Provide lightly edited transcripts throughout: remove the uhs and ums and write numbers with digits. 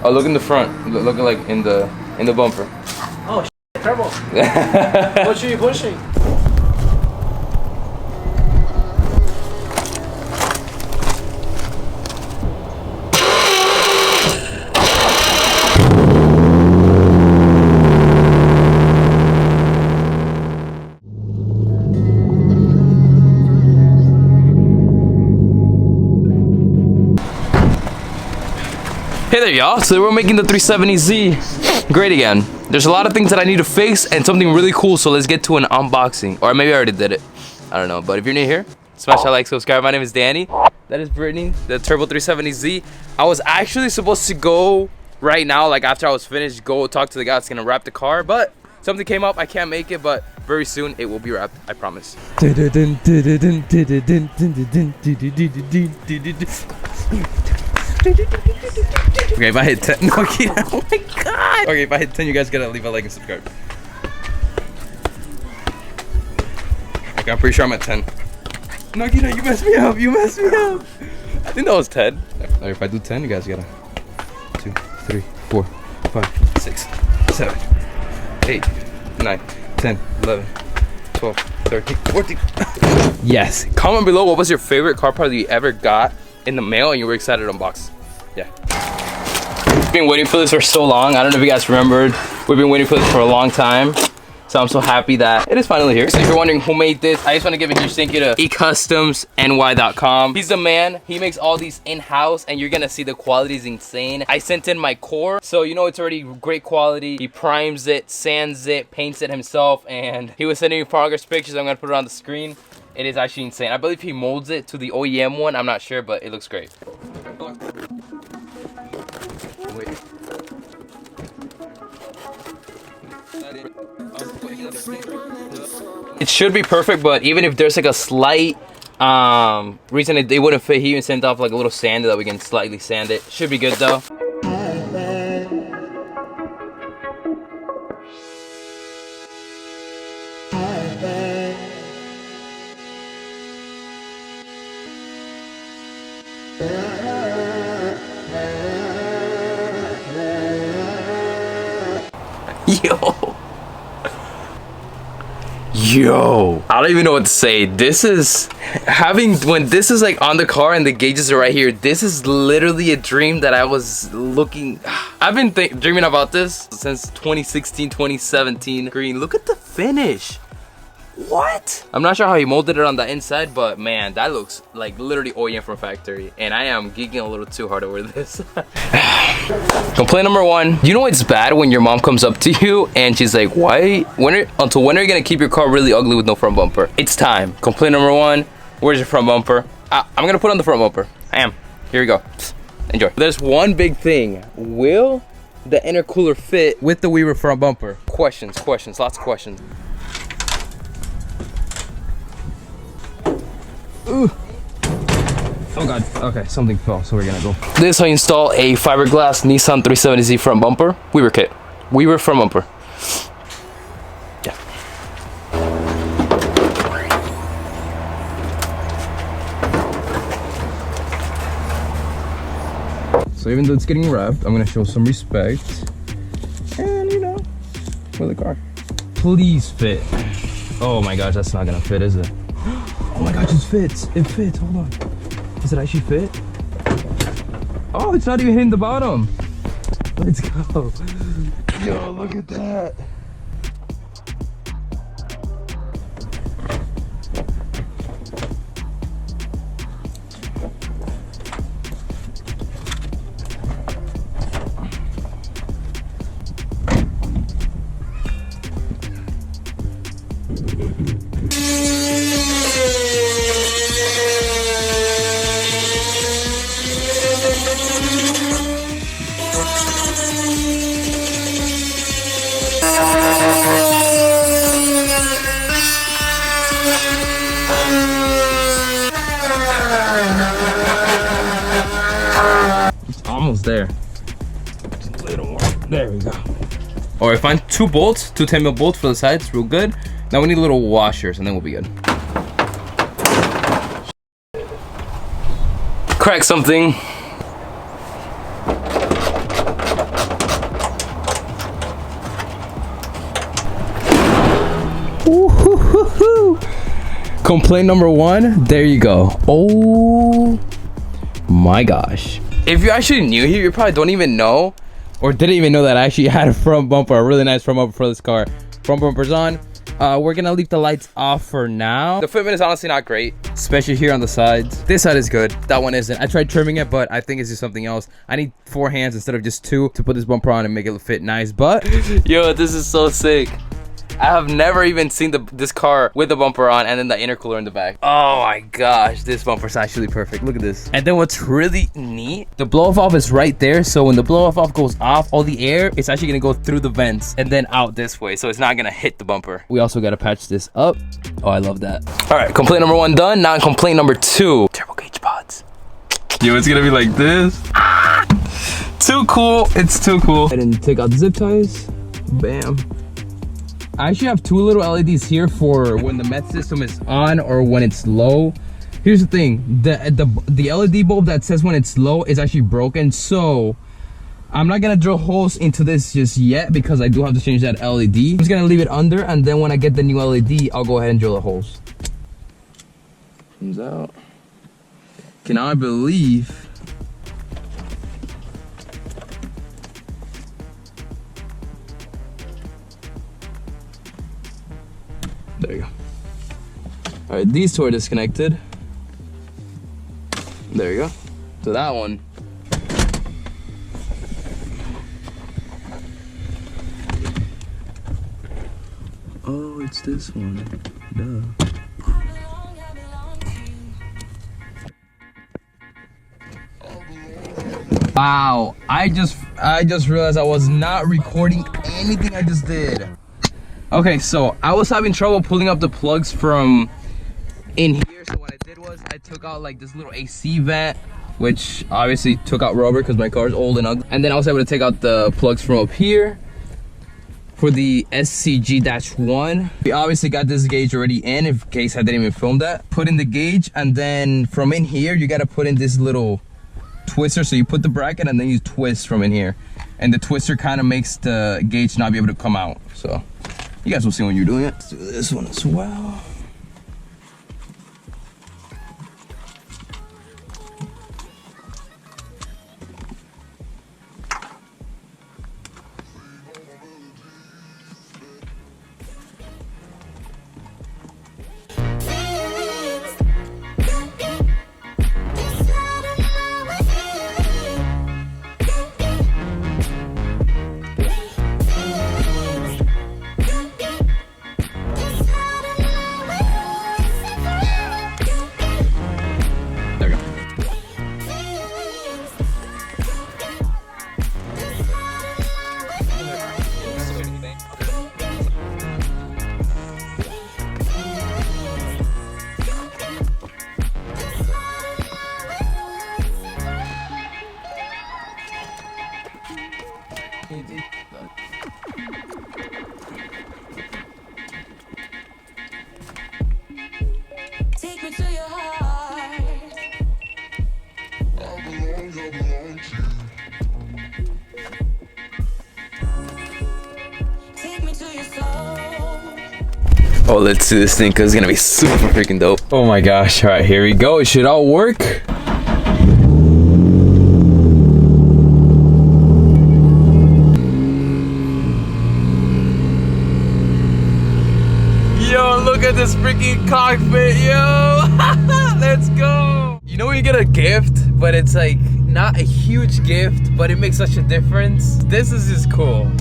Oh, look in the front. Look like in the bumper. Oh, turbo. What are you pushing? Hey there, y'all. So we're making the 370Z great again. There's a lot of things that I need to fix and something really cool, so let's get to an unboxing. Or maybe I already did it. I don't know. But if you're new here, smash that like, subscribe. My name is Danny. That is Brittany, the Turbo 370Z. I was actually supposed to go right now, like after I was finished, go talk to the guy that's gonna wrap the car, but something came up. I can't make it, but very soon it will be wrapped. I promise. Okay, if I hit 10, no, oh my god. Okay, if I hit 10, you guys gotta leave a like and subscribe. Okay, I'm pretty sure I'm at 10. Nagina, you messed me up, you messed me up. I think that was 10. Alright, if I do 10, you guys gotta 2, 3, 4, 5, 6, 7, 8, 9, 10, 11, 12, 13, 14. Yes. Comment below what was your favorite car part that you ever got in the mail and you were excited to unbox. Yeah. We've been waiting for this for so long. I don't know if you guys remembered. We've been waiting for this for a long time. So I'm so happy that it is finally here. So if you're wondering who made this, I just want to give a huge thank you to ecustomsny.com. He's the man. He makes all these in-house and you're gonna see the quality is insane. I sent in my core, so you know it's already great quality. He primes it, sands it, paints it himself, and he was sending me progress pictures. I'm gonna put it on the screen. It is actually insane. I believe he molds it to the OEM one. I'm not sure, but it looks great. Wait. It should be perfect, but even if there's like a slight reason it wouldn't fit, he even sent off like a little sander that we can slightly sand it. Should be good though. Yo, I don't even know what to say. This is when this is like on the car and the gauges are right here, this is literally a dream that I was looking. I've been dreaming about this since 2016, 2017. Green, look at the finish. What? I'm not sure how he molded it on the inside, but man, that looks like literally OEM from factory. And I am geeking a little too hard over this. Complaint number one. You know it's bad when your mom comes up to you and she's like, until when are you gonna keep your car really ugly with no front bumper? It's time. Complaint number one. Where's your front bumper? I'm gonna put on the front bumper. I am. Here we go. Enjoy. There's one big thing. Will the intercooler fit with the Weaver front bumper? Questions, lots of questions. Ooh. Oh god, okay, something fell, so we're gonna go. This is how you install a fiberglass Nissan 370Z front bumper. Weaver kit. Weaver front bumper. Yeah. So even though it's getting wrapped, I'm gonna show some respect. And you know, for the car. Please fit. Oh my gosh, that's not gonna fit, is it? Oh my gosh, it fits. It fits. Hold on. Does it actually fit? Oh, it's not even hitting the bottom. Let's go. Yo, look at that. It's almost there. Just a little more. There we go. All right, find two bolts, two 10mm bolts for the sides, real good. Now we need little washers and then we'll be good. Crack something. Complaint number 1, there you go. Oh my gosh. If you're actually new here, you probably don't even know or didn't even know that I actually had a front bumper, a really nice front bumper for this car. Front bumper's on. We're gonna leave the lights off for now. The fitment is honestly not great, especially here on the sides. This side is good, that one isn't. I tried trimming it, but I think it's just something else. I need 4 hands instead of just 2 to put this bumper on and make it fit nice. But yo, this is so sick. I have never even seen this car with the bumper on and then the intercooler in the back. Oh my gosh, this bumper's actually perfect. Look at this. And then what's really neat, the blow-off valve is right there. So when the blow-off valve goes off, all the air is actually gonna go through the vents and then out this way. So it's not gonna hit the bumper. We also gotta patch this up. Oh, I love that. All right, complaint number 1 done. Now complaint number 2. Turbo gauge pods. Yo, it's gonna be like this. Ah, too cool. It's too cool. And then take out the zip ties. Bam. I actually have 2 little LEDs here for when the meth system is on or when it's low. Here's the thing, the LED bulb that says when it's low is actually broken, so I'm not gonna drill holes into this just yet because I do have to change that LED. I'm just gonna leave it under, and then when I get the new LED, I'll go ahead and drill the holes. Comes out. Cannot believe. There you go. All right, these 2 are disconnected. There you go. So that one. Oh, it's this one. Duh. Wow, I just realized I was not recording anything I just did. Okay, so I was having trouble pulling up the plugs from in here. So what I did was I took out like this little AC vent, which obviously took out rubber because my car is old and ugly. And then I was able to take out the plugs from up here for the SCG-1. We obviously got this gauge already in case I didn't even film that. Put in the gauge, and then from in here, you gotta put in this little twister. So you put the bracket and then you twist from in here. And the twister kind of makes the gauge not be able to come out, so. You guys will see when you're doing it. Let's do this one as well. Take me to your heart. I belong to you. Take me to your soul. Oh, let's do this thing because it's gonna be super freaking dope. Oh my gosh. All right, here we go. It should all work. Yo, look at this freaking cockpit, yo. Let's go. You know when you get a gift, but it's like not a huge gift, but it makes such a difference? This is just cool.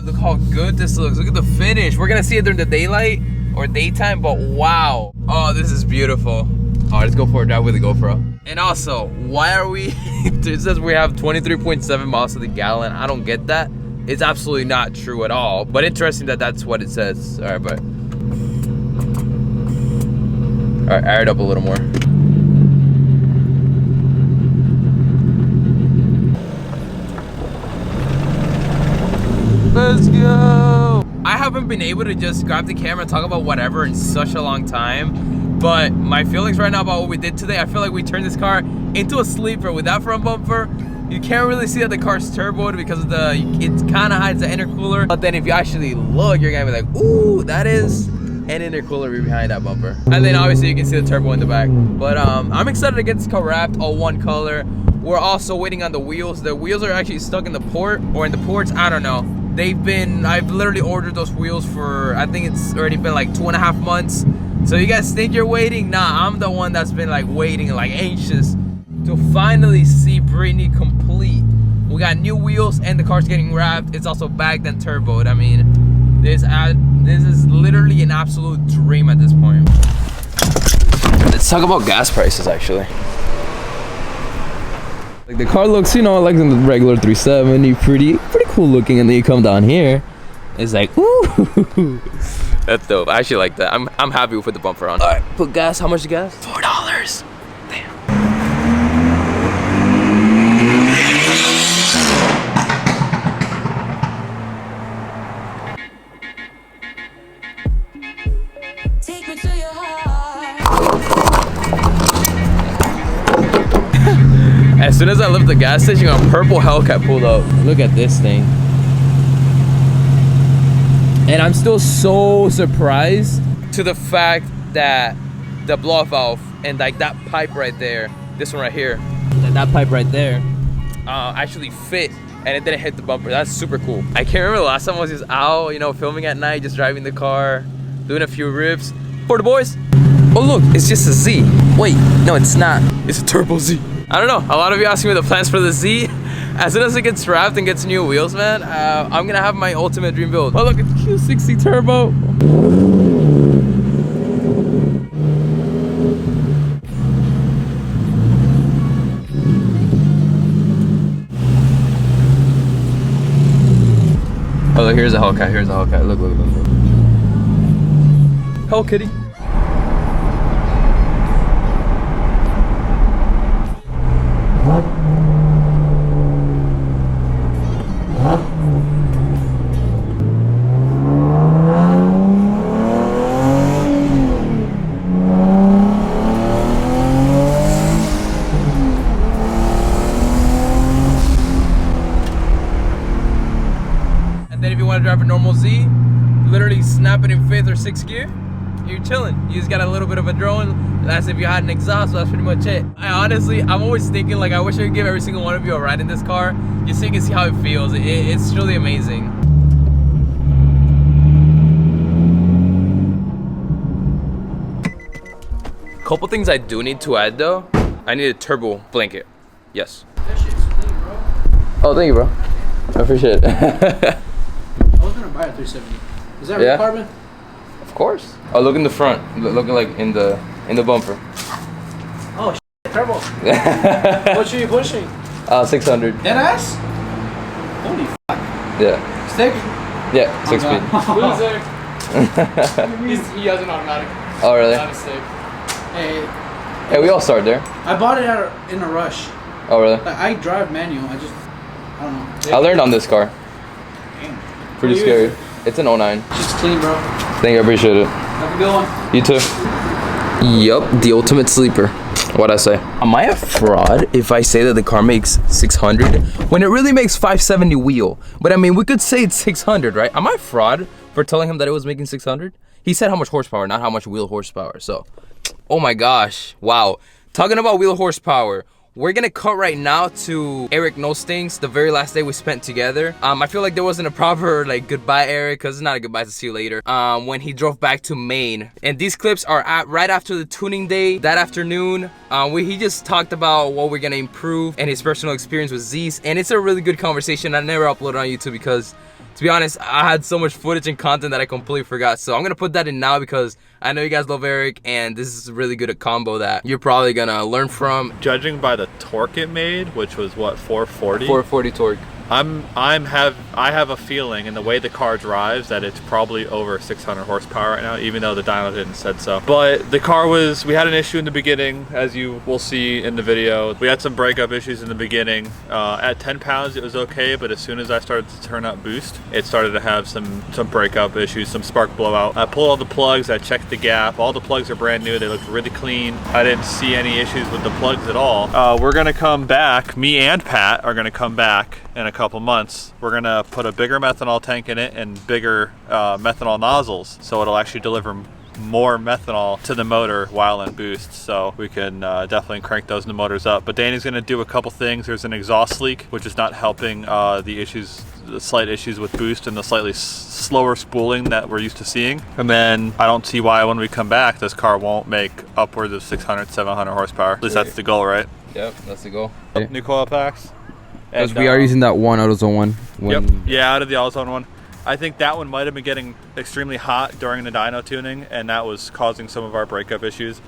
Look how good this looks. Look at the finish. We're gonna see it during the daylight or daytime, but wow. Oh, this is beautiful. All right, let's go for a drive with the GoPro. And also, why are we, it says we have 23.7 miles to the gallon. I don't get that. It's absolutely not true at all, but interesting that that's what it says. All right, but. All right, air it up a little more. Let's go. I haven't been able to just grab the camera and talk about whatever in such a long time. But my feelings right now about what we did today, I feel like we turned this car into a sleeper with that front bumper. You can't really see that the car's turboed because of it kind of hides the intercooler. But then if you actually look, you're gonna be like, ooh, that is an intercooler behind that bumper. And then obviously you can see the turbo in the back. But I'm excited to get this car wrapped all one color. We're also waiting on the wheels. The wheels are actually stuck in the port or in the ports, I don't know. I've literally ordered those wheels for, I think it's already been like 2.5 months. So you guys think you're waiting? Nah, I'm the one that's been like waiting, like anxious to finally see Brittany complete. We got new wheels and the car's getting wrapped. It's also bagged and turboed. I mean, this is literally an absolute dream at this point. Let's talk about gas prices actually. Like the car looks, you know, like in the regular 370, pretty cool looking, and then you come down here, it's like, ooh, that's dope. I actually like that. I'm happy we put the bumper on. All right, put gas. How much is gas? $4. Damn. Take me to your heart. As soon as I left the gas station, a purple Hellcat pulled up. Look at this thing. And I'm still so surprised to the fact that the blow-off valve and like that pipe right there, this one right here, that pipe right there, actually fit and it didn't hit the bumper. That's super cool. I can't remember the last time I was just out, you know, filming at night, just driving the car, doing a few rips for the boys. Oh look, it's just a Z. Wait, no, it's not. It's a turbo Z. I don't know. A lot of you asking me the plans for the Z. As soon as it gets wrapped and gets new wheels, man, I'm gonna have my ultimate dream build. Oh look, it's Q60 turbo. Oh look, here's a Hellcat. Here's a Hellcat. Look, look, look, look. Hell Kitty. And then if you want to drive a normal Z, literally snap it in 5th or 6th gear, you're chilling. You just got a little bit of a drone. That's if you had an exhaust, so that's pretty much it. I'm always thinking, like, I wish I could give every single one of you a ride in this car, just so you can see how it feels. It's truly amazing. Couple things I do need to add though. I need a turbo blanket. Yes. That shit's clean, bro. Oh, thank you, bro. I appreciate it. I was gonna buy a 370. Is that a requirement? Of course. Oh, look in the front. Looking like in the bumper. Oh, shit, turbo. What are you pushing? 600. Dead ass? Holy fuck. Yeah. Stick? Yeah, 6 speed. Loser. He has an automatic. Oh, really? Not a stick. Hey, we all started there. I bought it in a rush. Oh, really? Like, I drive manual. I don't know. I learned on this car. Damn. Pretty What scary. is it? It's an 09. Just clean, bro. Thank you, I appreciate it. Have a good one. You too. Yup, the ultimate sleeper. What'd I say? Am I a fraud if I say that the car makes 600 when it really makes 570 wheel? But I mean, we could say it's 600, right? Am I a fraud for telling him that it was making 600? He said how much horsepower, not how much wheel horsepower. So, oh my gosh, wow. Talking about wheel horsepower, we're gonna cut right now to Eric No Stinks, the very last day we spent together. I feel like there wasn't a proper like goodbye Eric, because it's not a goodbye to see you later, when he drove back to Maine. And these clips are right after the tuning day that afternoon. He just talked about what we're gonna improve and his personal experience with Z's, and it's a really good conversation. I never uploaded on YouTube because, to be honest, I had so much footage and content that I completely forgot. So I'm gonna put that in now because I know you guys love Eric, and this is a really good combo that you're probably gonna learn from. Judging by the torque it made, which was what, 440? 440 torque. I have a feeling in the way the car drives that it's probably over 600 horsepower right now, even though the dyno didn't said so. But the car we had an issue in the beginning, as you will see in the video. We had some breakup issues in the beginning. At 10 pounds it was okay, but as soon as I started to turn up boost, it started to have some breakup issues, some spark blowout. I pulled all the plugs, I checked the gap. All the plugs are brand new, they looked really clean. I didn't see any issues with the plugs at all. We're gonna come back, me and Pat are gonna come back in a couple months. We're gonna put a bigger methanol tank in it and bigger methanol nozzles, so it'll actually deliver more methanol to the motor while in boost, so we can definitely crank those motors up. But Danny's gonna do a couple things. There's an exhaust leak, which is not helping the slight issues with boost and the slightly slower spooling that we're used to seeing. And then I don't see why when we come back this car won't make upwards of 600, 700 horsepower. At least that's the goal, right? Yep, that's the goal. New coil packs. Because we are using that one AutoZone one. Yep. Yeah, out of the AutoZone one. I think that one might have been getting extremely hot during the dyno tuning, and that was causing some of our breakup issues.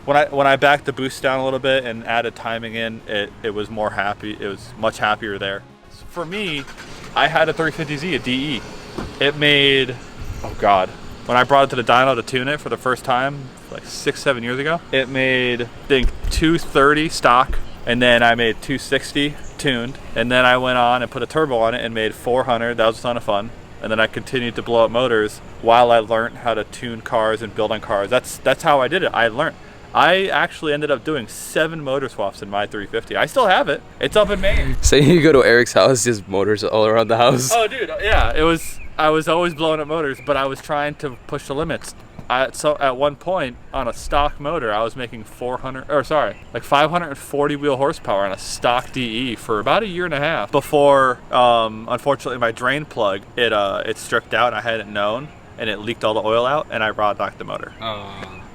When I backed the boost down a little bit and added timing in, it was more happy. It was much happier there. For me, I had a 350Z, a DE. It made, oh God, when I brought it to the dyno to tune it for the first time, like 6-7 years ago, it made, I think, 230 stock, and then I made 260 tuned, and then I went on and put a turbo on it and made 400. That was a ton of fun. And then I continued to blow up motors while I learned how to tune cars and build on cars. That's how I did it. I learned. I actually ended up doing 7 motor swaps in my 350. I still have it. It's up in Maine. Say you go to Eric's house, just motors all around the house. Oh, dude, yeah. I was always blowing up motors, but I was trying to push the limits. So at one point on a stock motor, I was making 540 wheel horsepower on a stock DE for about 1.5 years before, unfortunately, my drain plug it stripped out. And I hadn't known, and it leaked all the oil out, and I raw docked the motor.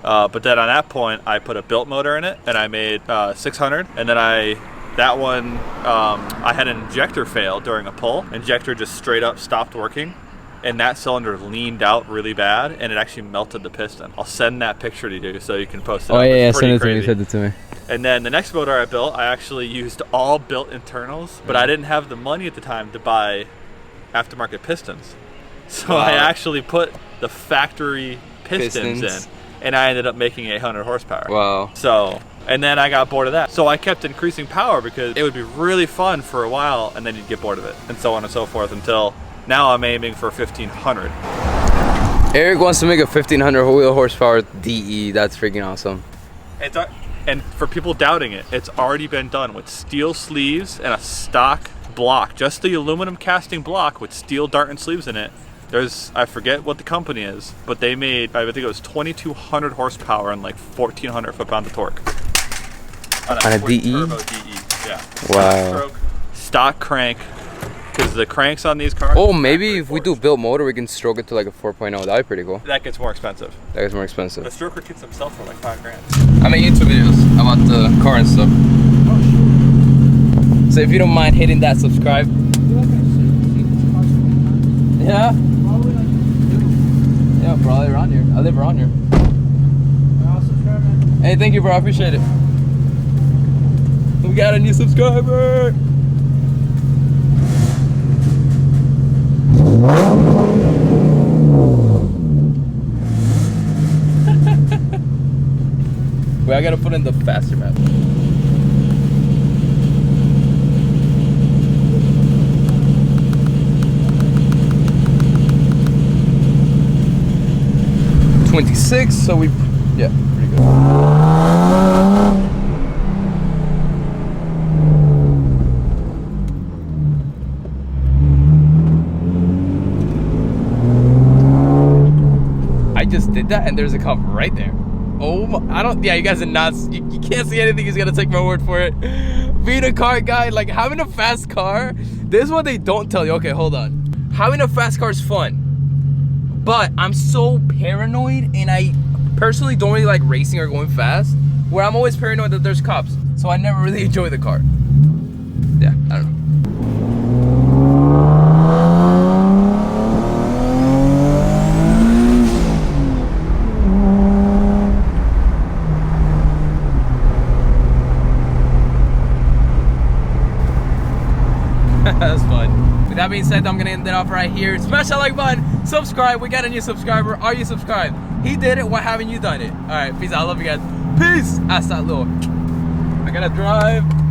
But then on that point, I put a built motor in it, and I made 600, and then I had an injector fail during a pull. Injector just straight up stopped working, and that cylinder leaned out really bad, and it actually melted the piston. I'll send that picture to you so you can post it. Oh yeah, send it crazy. to me. Send it to me. And then the next motor I built, I actually used all built internals, but I didn't have the money at the time to buy aftermarket pistons. So I actually put the factory pistons in, and I ended up making 800 horsepower. Wow. So, and then I got bored of that. So I kept increasing power because it would be really fun for a while, and then you'd get bored of it, and so on and so forth, until now I'm aiming for 1500. Eric wants to make a 1500 wheel horsepower DE. That's freaking awesome. And for people doubting it, it's already been done with steel sleeves and a stock block. Just the aluminum casting block with steel dart and sleeves in it. I forget what the company is, but they made, I think it was 2200 horsepower and like 1400 foot-pound of torque. On a DE? Turbo DE, yeah. Wow. Stock crank. Because the cranks on these cars. Oh, maybe if we do built motor, we can stroke it to like a 4.0. That'd be pretty cool. That gets more expensive. That gets more expensive. The stroker kits themselves for like $5,000. I make YouTube videos about the car and stuff. So if you don't mind hitting that subscribe. Yeah. Yeah, probably around here. I live around here. Hey, thank you, bro. I appreciate it. We got a new subscriber. Wait, I gotta put in the faster map. .26, so we, yeah, pretty good. I just did that and there's a cop right there. Oh my, yeah, you guys are nuts. You can't see anything, he's gonna take my word for it. Being a car guy, like having a fast car, this is what they don't tell you. Okay, hold on. Having a fast car is fun, but I'm so paranoid, and I personally don't really like racing or going fast, where I'm always paranoid that there's cops. So I never really enjoy the car. Yeah, I don't know. That's fun. that being said, I'm gonna end it off right here. Smash that like button, subscribe. We got a new subscriber. Are you subscribed? He did it. Why haven't you done it? All right, peace out. I love you guys. Peace. Hasta luego. I gotta drive.